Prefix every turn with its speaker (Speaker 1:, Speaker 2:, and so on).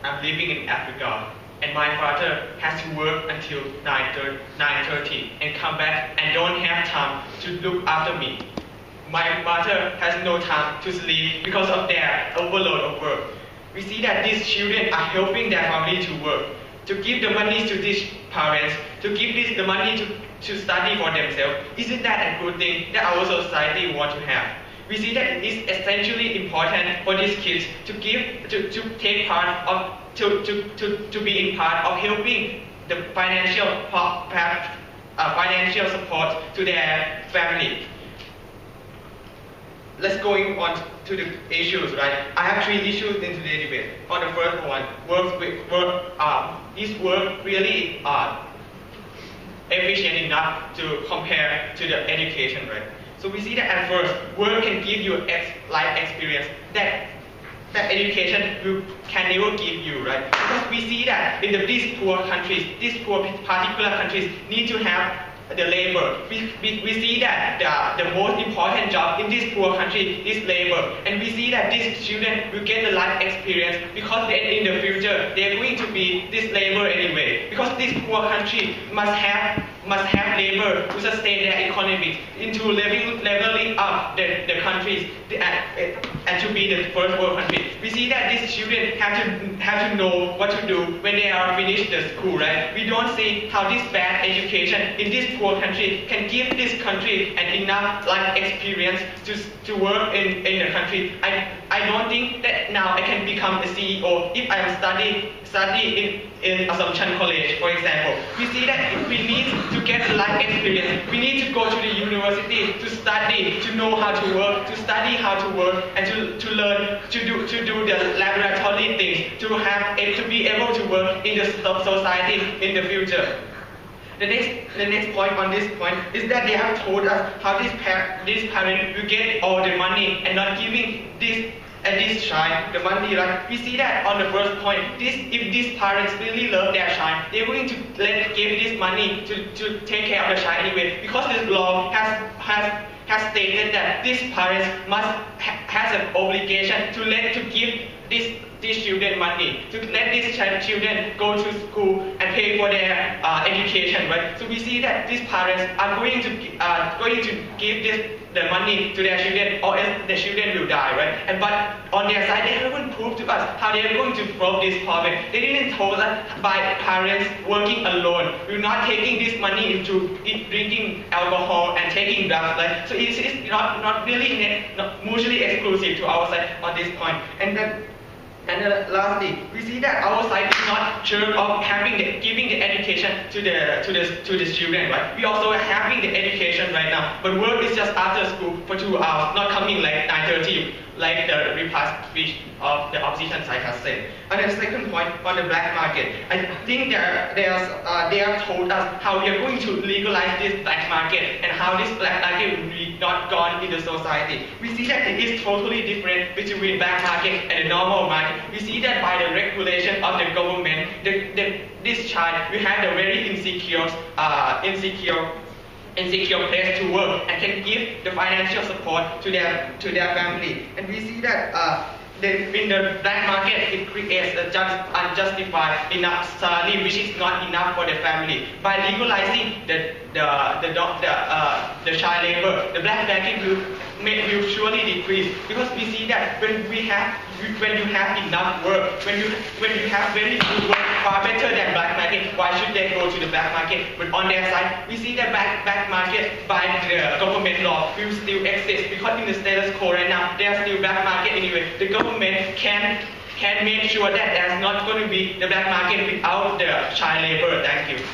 Speaker 1: I'm living in Africa, and my father has to work until 9:30 and come back and don't have time to look after me. My mother has no time to sleep because of their overload of work. We see that these children are helping their family to work, to give the money to these parents, to give the money to study for themselves. Isn't that a good thing that our society wants to have? We see that it is essentially important for these kids to take part of, to be in part of helping the financial support to their family. Let's going on to the issues, right? I have 3 issues in today's debate. On the first one, is work really efficient enough to compare to the education, right? So we see that at first, work can give you life experience that education can never give you, right? Because we see that in these poor countries, these poor particular countries need to have the labor. We see that the most important job in this poor country is labor, and we see that these children will get the life experience because in the future they are going to be this labor anyway. Because this poor country must have labor to sustain their economy, into leveling up the countries and to be the first world country. We see that these children have to know what to do when they are finished the school, right? We don't see how this bad education in this poor country can give this country an enough life experience to work in the country. I don't think that now I can become a CEO if I am study in Assumption College, for example. We see that if we need to get life experience, we need to go to the university to study, to know how to work, to study how to work, and to learn to do the laboratory things, to be able to work in the society in the future. The next point on this point is that they have told us how this parent will get all the money and not giving this child the money, right? We see that on the first point, if these parents really love their child, they're going to give this money to take care of the child anyway, because this law has stated that these parents has an obligation to give these children money, to let these children go to school and pay for their education, right? So we see that these parents are going to give the money to their children, or else the children will die, right? But on their side, they haven't proved to us how they are going to solve this problem. They didn't tell us by parents working alone, we're not taking this money into drinking alcohol and taking drugs, right? So it's not really mutually exclusive to our side on this point. And lastly, we see that our side is not sure of giving the education to the children, right? We also are having the education right now, but work is just after school for 2 hours, not coming like 9:30, like the repast speech of the opposition side has said. And the second point on the black market, I think they have told us how we are going to legalize this black market and how this black market will be not gone in the society. We see that it is totally different between black market and the normal market. We see that by the regulation of the government, this child will have a very insecure place to work and can give the financial support to their family. And we see that in the black market, it creates a unjustified enough salary which is not enough for the family. By legalizing the child labor, the black market will surely decrease, because we see that when you have enough work, when you have very good work, far better than black market, why should they go to the black market? But on their side, we see that black market by the government law will still exist, because in the status quo right now, there's still black market anyway. The government can make sure that there's not going to be the black market without the child labor. Thank you.